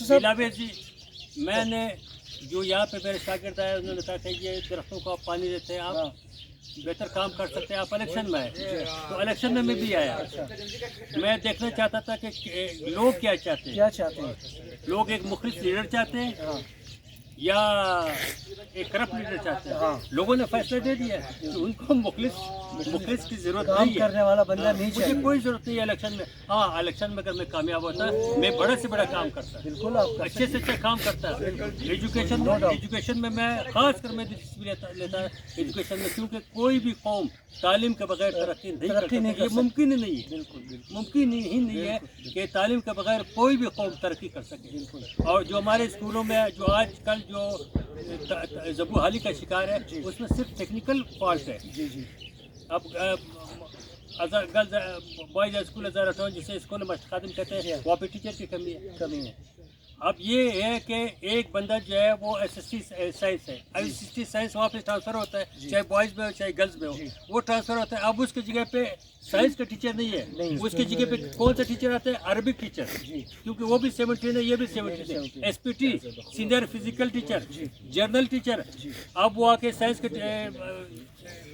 बिलावे जी, मैंने जो यहाँ पे मेरे शागिर्द आए उन्होंने कहा कि ये दरख्तों को आप पानी देते हैं, आप बेहतर काम कर सकते हैं, आप इलेक्शन में आए तो इलेक्शन में मैं भी आया। मैं देखना चाहता था कि लोग क्या चाहते हैं, लोग एक मुखलिस लीडर चाहते हैं या एक करप्ट लीडर चाहते हैं। लोगों ने फैसला दे दिया कि उनको मुखलिस की जरूरत नहीं है, करने वाला बंदा नहीं मुझे कोई जरूरत नहीं है इलेक्शन में। हाँ, इलेक्शन में अगर मैं कामयाब होता मैं बड़े से बड़ा काम करता, बिल्कुल आप अच्छे से अच्छा काम करता। एजुकेशन में मैं खास कर मैं दिलचस्पी लेता है एजुकेशन में, क्योंकि कोई भी कौम तालीम के बगैर तरक्की नहीं कर सकती। ये मुमकिन ही नहीं है, मुमकिन ही नहीं है कि तालीम के बगैर कोई भी कौम तरक्की कर सके। और जो हमारे स्कूलों में जो आजकल जो ज़बू हाली का शिकार है, उसमें सिर्फ टेक्निकल फॉल्ट है। अब गर्ल्स बॉयज़ स्कूल अज़हर जिसे स्कूल में खादिम कहते हैं, वहाँ पे टीचर की कमी है। अब ये है कि एक बंदा जो है वो एसएसटी साइंस है, एसएसटी साइंस वहाँ पे ट्रांसफ़र होता है, चाहे बॉयज़ में हो चाहे गर्ल्स में हो, वो ट्रांसफ़र होता है। अब उसकी जगह पे साइंस का टीचर नहीं है, उसकी जगह पे कौन सा टीचर आता है? अरबिक टीचर, क्योंकि वो भी 17 है, ये भी 17 है। SPT senior physical teacher, journal teacher, अब वो आके साइंस के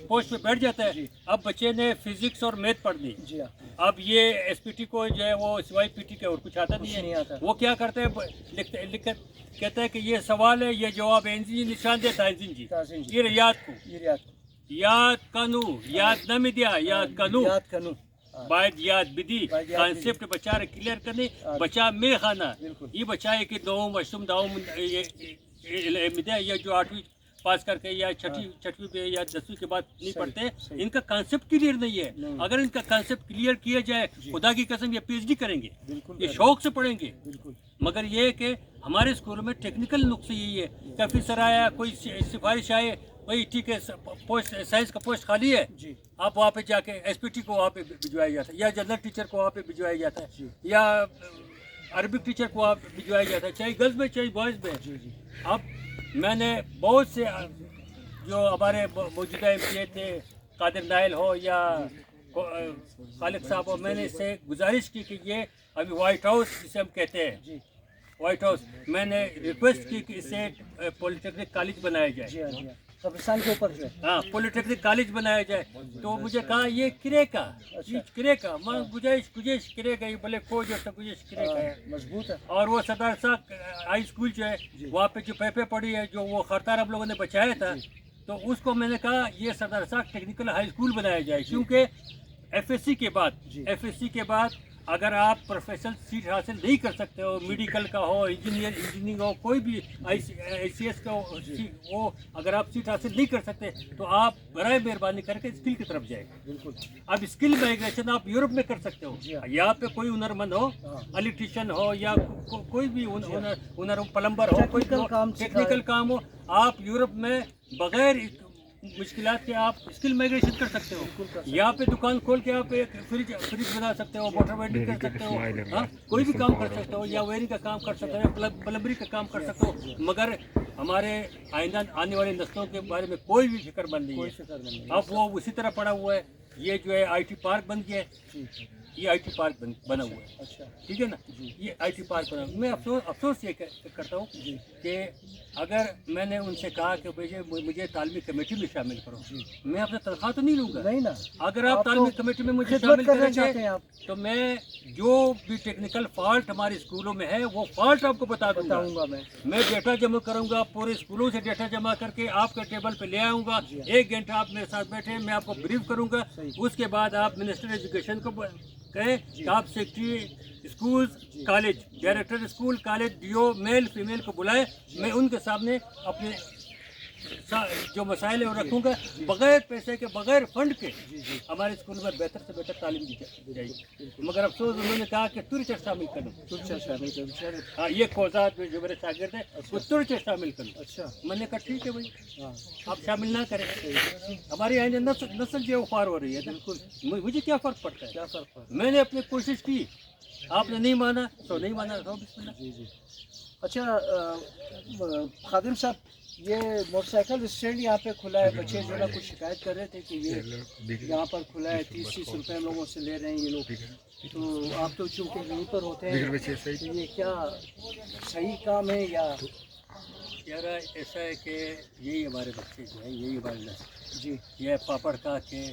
पोस्ट पे बैठ जाता है। अब बच्चे ने फिजिक्स और मैथ पढ़नी, अब ये एसपीटी को जो है वो सिवाय पीटी के और कुछ आता नहीं है। वो क्या करते हैं, लिखते कहता है कि ये सवाल है, ये जवाब है, इंजीन निशान देता है इंजीन जी, ये याद कनू याद न मिदिया याद कनू बायद याद बिदी कॉन्सेप्ट बचा क्लियर करने बचा में खाना ये बचाए कि दो मशरूम दाऊ ये जो 8वीं पास करके या छठवीं पे या 10वीं के बाद नहीं पढ़ते, इनका कॉन्सेप्ट क्लियर नहीं है। अगर इनका कॉन्सेप्ट क्लियर किया जाए, खुदा की कसम ये पीएचडी करेंगे, ये शौक से पढ़ेंगे। मगर ये है कि हमारे स्कूलों में टेक्निकल नुक्स यही है, काफ़ी सर आया, कोई सिफारिश आए, भाई ठीक है पोस्ट साइंस का पोस्ट खाली है, आप वहाँ पे जाके एसपीटी को वहाँ पे भिजवाया जाता है, या जनरल टीचर को वहाँ पे भिजवाया जाता है, या अरबिक टीचर को वहाँ पे भिजवाया जाता है, चाहे गर्ल्स में चाहे बॉयज़ में। अब मैंने बहुत से जो हमारे मौजूदा एमपीए थे, कादिर नायल हो या खालिद साहब हो, मैंने इससे गुजारिश की कि ये अभी वाइट हाउस जिसे हम कहते हैं वाइट हाउस, मैंने रिक्वेस्ट की कि इसे पॉलिटेक्निक कॉलेज बनाया जाए, कब्रिस्तान के ऊपर जो है, हाँ पॉलिटेक्निक कॉलेज बनाया जाए। तो मुझे कहा ये किरे का मैं गुजारिश किरे का, ये भले को जो गुजारिश किरे का है, मजबूत है। और वो सरदार साहब हाई स्कूल जो है वहाँ पे जो पेपे पड़ी है, जो वो खरतार हम लोगों ने बचाया था, तो उसको मैंने कहा ये सरदार साहब टेक्निकल हाई स्कूल बनाया जाए, क्योंकि एफएससी के बाद अगर आप प्रोफेशनल सीट हासिल नहीं कर सकते हो, मेडिकल का हो, इंजीनियरिंग हो, कोई भी ICS का हो, अगर आप सीट हासिल नहीं कर सकते तो आप बराए मेहरबानी करके स्किल की तरफ जाए। बिल्कुल। अब स्किल माइग्रेशन आप यूरोप में कर सकते हो, यहाँ पे कोई हुनरमंद हो, इलेक्ट्रीशियन हो या कोई भी हुनर प्लम्बर हो, कोई टेक्निकल काम हो, आप यूरोप में बगैर मुश्किलात के आप स्किल माइग्रेशन कर सकते हो। यहाँ पे दुकान खोल के आप एक फ्रिज बना सकते हो, मोटर वेल्डिंग कर सकते हो, हाँ कोई भी काम कर सकते हो, या वेयरिंग का काम कर सकते हो, प्लम्बरी का काम कर सकते हो। मगर हमारे आइंदा आने वाली नस्लों के बारे में कोई भी फिक्रमंद नहीं है। अब वो उसी तरह पड़ा हुआ है। ये जो है IT पार्क बन गया है, ये IT पार्क बना हुआ है, अच्छा ठीक है ना, ये IT पार्क बना। मैं अफसोस ये करता हूँ कि अगर मैंने उनसे कहा कि भैया मुझे तालमी कमेटी में शामिल करो, मैं अपना तनख्वाह तो नहीं लूँगा, नहीं ना। अगर आप तालमी कमेटी में मुझे शामिल करेंगे तो मैं जो भी टेक्निकल फॉल्ट हमारे स्कूलों में है वो फॉल्ट आपको बताऊंगा। मैं डेटा जमा करूंगा, पूरे स्कूलों से डेटा जमा करके आपके टेबल पे ले आऊँगा, 1 घंटा आप मेरे साथ बैठे, मैं आपको ब्रीफ करूँगा। उसके बाद आप मिनिस्टर एजुकेशन को कहें कि आप secretary school college, director school college, DO male female को बुलाए, मैं उनके सामने अपने जो मसाइल है वो रखूँगा, बगैर पैसे के बगैर फंड के हमारे स्कूल में बेहतर से बेहतर तालीम दी जाएगी। मगर अफसोस उन्होंने कहा कि तुरंत शामिल करो, हाँ ये कोजात जो मेरे शागिर्द है वो तुरंत शामिल करो। अच्छा, मैंने कहा ठीक है भाई, आप शामिल ना करें, हमारे यहाँ नस्ल जो पार हो रही है, बिल्कुल मुझे क्या फ़र्क पड़ता है, क्या फ़र्क। मैंने अपनी कोशिश की, आपने नहीं माना तो नहीं माना, अच्छा खादिम साहब, یہ موٹر سائیکل اسٹینڈ یہاں پہ کھلا ہے. بچے جو ہے کچھ شکایت کر رہے تھے کہ یہ یہاں پر کھلا ہے, 30-30 روپے لوگوں سے لے رہے ہیں یہ لوگ. تو آپ تو چونکہ یہیں پر ہوتے ہیں, تو یہ کیا صحیح کام ہے یا یار ایسا ہے کہ یہی ہمارے بچے جو ہیں, یہی ہمارے نسل, جی یہ پاپڑ کھا کے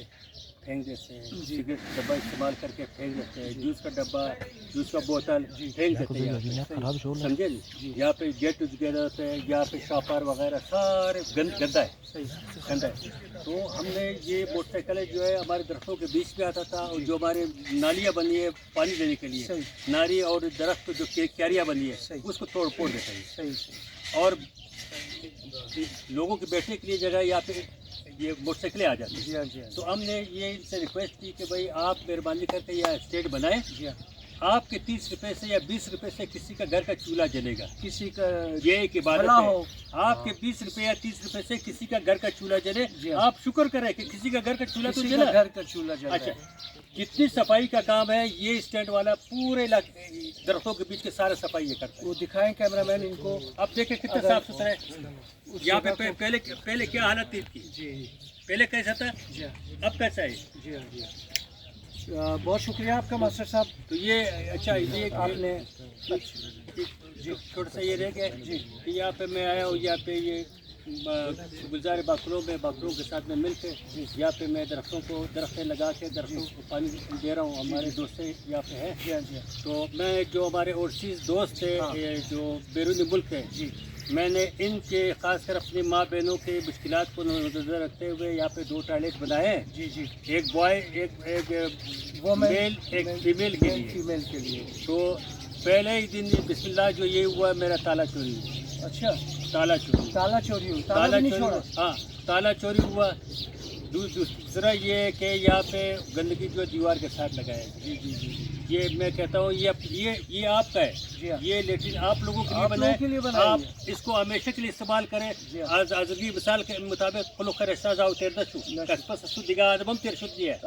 پھینک دیتے ہیں, سگریٹ کا ڈبہ استعمال کر کے پھینک دیتے ہیں, جوس کا ڈبہ, جوس کا بوتل پھینک دیتے ہیں. سمجھے جی, یہاں پہ گیٹ ٹوگیدر ہوتے ہیں, یہاں پہ شاپر وغیرہ سارے گندا ہے, گندا ہے. تو ہم نے یہ موٹر سائیکل جو ہے ہمارے درختوں کے بیچ میں آتا تھا, اور جو ہمارے نالیاں بنی ہے پانی دینے کے لیے, نالی اور درخت جو کیاریاں بنی ہے اس کو توڑ پھوڑ دیتے ہیں. صحیح. اور لوگوں کے بیٹھنے کے لیے جگہ یہاں پہ یہ موٹر سائیکلیں آ جاتی ہیں. جی ہاں جی ہاں تو ہم نے یہ ان سے ریکویسٹ کی کہ بھائی آپ مہربانی کر کے یہ اسٹیٹ بنائیں. جی ہاں. آپ کے 30 روپے سے یا 20 روپے سے کسی کا گھر کا چولہا جلے گا, کسی کا یہ ایک عبادت بھلا ہے. ہو. آپ کے 20 روپے یا 30 روپے سے کسی کا گھر کا چولہا جلے, جی ہاں. آپ شکر کریں کہ کسی کا گھر کا چولہا تو کسی جلا. کا گھر کا چولہا جل رہا اچھا, ہے. کتنی صفائی کا کام ہے یہ اسٹینڈ والا, پورے علاقے درختوں کے بیچ کے سارے صفائی یہ کرتا ہے. وہ دکھائیں کیمرہ مین ان کو. اب دیکھیں کتنا صاف ستھرا ہے یہاں پہ. پہلے کیا حالت تھی اس کی, جی پہلے کیسا تھا, جی ہاں اب کیسا ہے. جی ہاں جی ہاں. بہت شکریہ آپ کا ماسٹر صاحب. تو یہ اچھا یہ آپ نے جی چھوٹا سا یہ رہ گیا جی کہ یہاں پہ میں آیا ہوں, یہاں پہ یہ گلزار باکروں میں باکروں کے ساتھ میں مل کے یہاں پہ میں درختیں لگا کے درختوں کو پانی دے رہا ہوں. ہمارے دوست یہاں پہ ہیں. جی ہاں جی. تو میں جو ہمارے اوورسیز دوست تھے جو بیرونی ملک ہیں, جی میں نے ان کے خاص کر اپنی ماں بہنوں کے مشکلات کو نظر رکھتے ہوئے یہاں پہ 2 ٹوائلٹ بنائے ہیں. جی جی. ایک بوائے ایک میل ایک فیمیل کے لیے. تو پہلے ہی دن بسم اللہ جو یہ ہوا میرا تالا چوری ہوا. اچھا, تالا چوری تالا چوری ہوئی. تالا نہیں چھوڑا. ہاں تالا چوری ہوا. دوسرا یہ ہے کہ یہاں پہ گندگی جو دیوار کے ساتھ لگایا ہے. جی جی جی. یہ میں کہتا ہوں یہ آپ کا ہے. جی ہاں. یہ لیٹرین آپ لوگوں کے آپ لوگوں کے لیے لیے بنایا آپ اس کو ہمیشہ کے لیے استعمال کریں. جی ہاں. آزادی مثال کے مطابق خلق کا رشتہ جاؤ تیر نشو کسپس سو دیگا ادبم تیر شد ہے.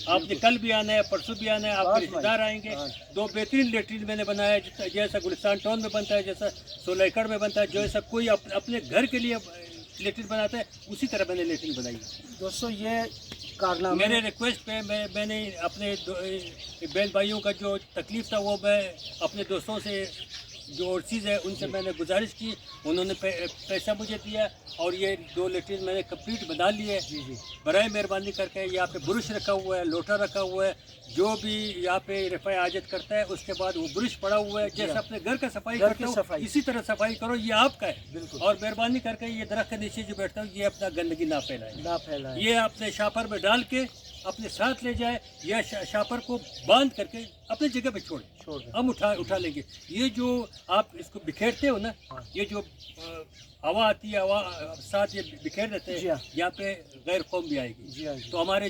آپ نے کل بھی آنا ہے, پرسوں بھی آنا ہے, آپ کے رشتے دار آئیں گے. 2 بہترین لیٹرین میں نے بنایا ہے, جیسا گلستان ٹاؤن میں بنتا ہے, جیسا سولیکڑ میں بنتا ہے, جیسا کوئی اپنے گھر کے لیے لیٹرین بناتا ہے اسی طرح میں نے لیٹرین بنائی. دوستوں یہ کارنامہ میرے ریکویسٹ پہ میں نے اپنے بہن بھائیوں کا جو تکلیف تھا وہ میں اپنے دوستوں سے جو اوورسیز ہے ان سے میں نے گزارش کی, انہوں نے پیسہ مجھے دیا اور یہ 2 لیٹرین میں نے کمپلیٹ بنا لیے. جی جی. برائے مہربانی کر کے یہاں پہ برش رکھا ہوا ہے, لوٹا رکھا ہوا ہے, جو بھی یہاں پہ رفع حاجت کرتا ہے اس کے بعد وہ برش پڑا ہوا ہے. جیسے اپنے گھر کا صفائی کرتے ہو اسی طرح صفائی کرو, یہ آپ کا ہے. بالکل. اور مہربانی کر کے یہ درخت کے نیچے جو بیٹھتا ہوں یہ اپنا گندگی نہ پھیلائے, یہ اپنے شاپر میں ڈال کے اپنے ساتھ لے جائے یا شاپر کو باندھ کر کے اپنی جگہ پہ چھوڑ ہم اٹھا لیں گے. یہ جو آپ اس کو بکھیرتے ہو نا, یہ جو ہوا آتی ہے ہوا ساتھ یہ بکھیر دیتے ہیں, یہاں پہ غیر قوم بھی آئے گی. تو ہمارے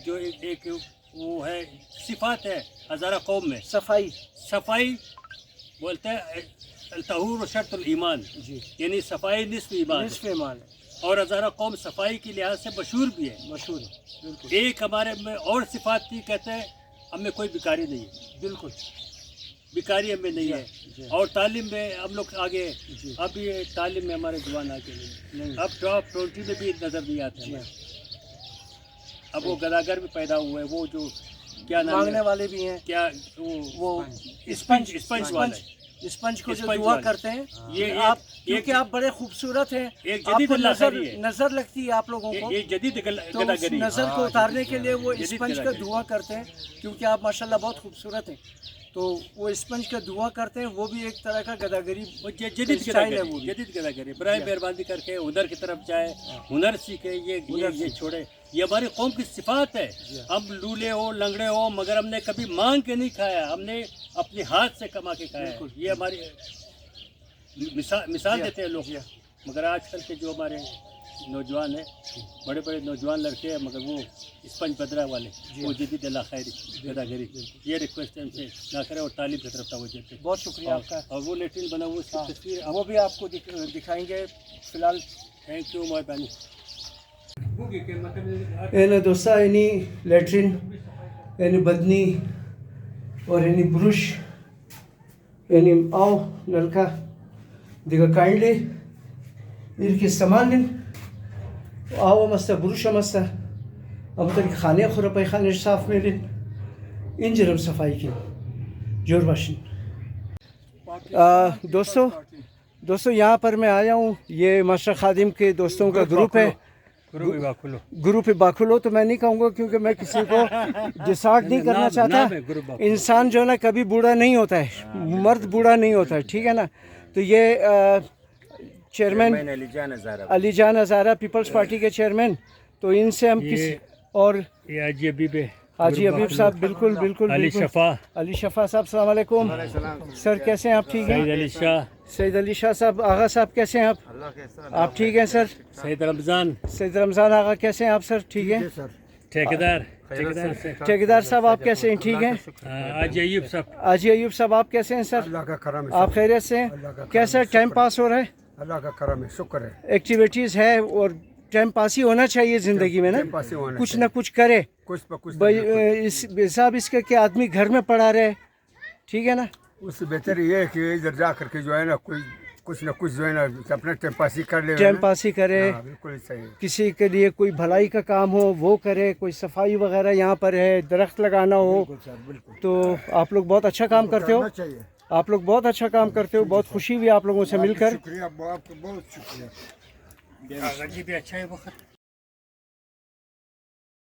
جو ایک وہ ہے صفات ہے ہزارہ قوم میں, صفائی بولتے ہیں الطہور شرط الایمان, یعنی صفائی نصف ایمان ہے. اور ہزارہ قوم صفائی کے لحاظ سے مشہور بھی ہے. مشہور. ایک ہمارے میں اور صفات تھی, کہتے ہیں ہم میں کوئی بیکاری نہیں ہے. بالکل بیکاری ہمیں نہیں ہے. اور تعلیم میں ہم لوگ آگے ہیں. اب یہ تعلیم میں ہمارے جوان آگے نہیں, اب ٹاپ 20 میں بھی نظر نہیں آتے. اب وہ گداگر بھی پیدا ہوئے, وہ جو کیا نام مانگنے والے بھی ہیں, کیا وہ اسپنج والے, اسپنج کو جو دعا کرتے ہیں. یہ آپ کیونکہ آپ بڑے خوبصورت ہیں, ایک آپ جدید کو نظر لگتی ہے آپ لوگوں کو, یہ جدید تو اس نظر کو اتارنے کے لیے وہ اسپنج کا دعا کرتے ہیں. کیونکہ آپ ماشاءاللہ بہت خوبصورت ہیں, تو وہ اسپنج کا دعا کرتے ہیں. وہ بھی ایک طرح کا گداگری, جدید گداگری. برائے مہربانی کر کے ہنر کی طرف جائے, ہنر سیکھے, یہ چھوڑے. یہ ہماری قوم کی صفات ہے. ہم لولے ہو لنگڑے ہو مگر ہم نے کبھی مانگ کے نہیں کھایا, ہم نے اپنے ہاتھ سے کما کے کھایا. یہ ہماری مثال دیتے ہیں لوگ. مگر آج کل کے جو ہمارے نوجوان ہیں, بڑے بڑے نوجوان لڑکے ہیں, مگر وہ اسپنج بدرا والے, وہ جدید اللہ خیری گداگری. یہ ریکویسٹ ہے ان سے نہ کرے اور تعلیم کی طرف توجہ دیں. بہت شکریہ آپ کا. اور وہ لیٹرین بنا ہوا اس کی تصویر وہ بھی آپ کو دکھائیں گے. فی الحال تھینک یو مہربانی. دوستا یعنی لیٹرین یعنی بدنی اور یعنی برش یعنی آؤ نلکا دیگا kindly İlk istemalin avamazsa, buruşamazsa ama tabii khane khura paykhane saf melin incerim safai ki जोरबाशी दोस्तों यहाँ पर मैं आया हूँ, ये मास्टर खादिम के दोस्तों का ग्रुप है, ग्रुप बाखुलो। तो मैं नहीं कहूँगा क्योंकि मैं किसी को डिसार्ट नहीं करना चाहता। इंसान जो है ना कभी बूढ़ा नहीं होता है, मर्द बूढ़ा नहीं होता है, ठीक है ना। तो ये चेयरमैन अली जान हज़ारा पीपल्स पार्टी के चेयरमैन, तो इनसे हम किसी और हाजी हबीब साहब, बिल्कुल बिल्कुल अली शफ़ा साहब, अस्सलाम वालेकुम सर, कैसे हैं आप? ठीक हैं। सईद अली शाह साहब, आगा साहब कैसे हैं आप? ठीक हैं सर। सईद रमज़ान आगा कैसे हैं आप सर? ठीक हैं। ठेकेदार साहब आप कैसे हैं? ठीक हैं। हाजी अयूब साहब आप कैसे हैं सर? आप खैरियत से हैं? कैसा टाइम पास हो रहा है? अल्लाह का करम है, शुक्र है। एक्टिविटीज़ है और टाइम पास ही होना चाहिए ज़िंदगी में ना, कुछ ना कुछ करे भाई। इस हिसाब इसके कि आदमी घर में पड़ा रहे, ठीक है ना। उससे बेहतर ये है कि इधर जा करके जो है ना कोई कुछ ना कुछ जो है ना अपना टाइम पास ही कर ले, टाइम पास ही करे। बिल्कुल सही। किसी के लिए कोई भलाई का काम हो वो करे, कोई सफाई वगैरह यहाँ पर है, दरख्त लगाना हो, तो आप लोग बहुत अच्छा काम करते हो। आप लोग बहुत अच्छा काम करते हो, बहुत खुशी हुई आप लोगों से मिलकर। शुक्रिया, आपका बहुत शुक्रिया। जी भी अच्छा है वक्त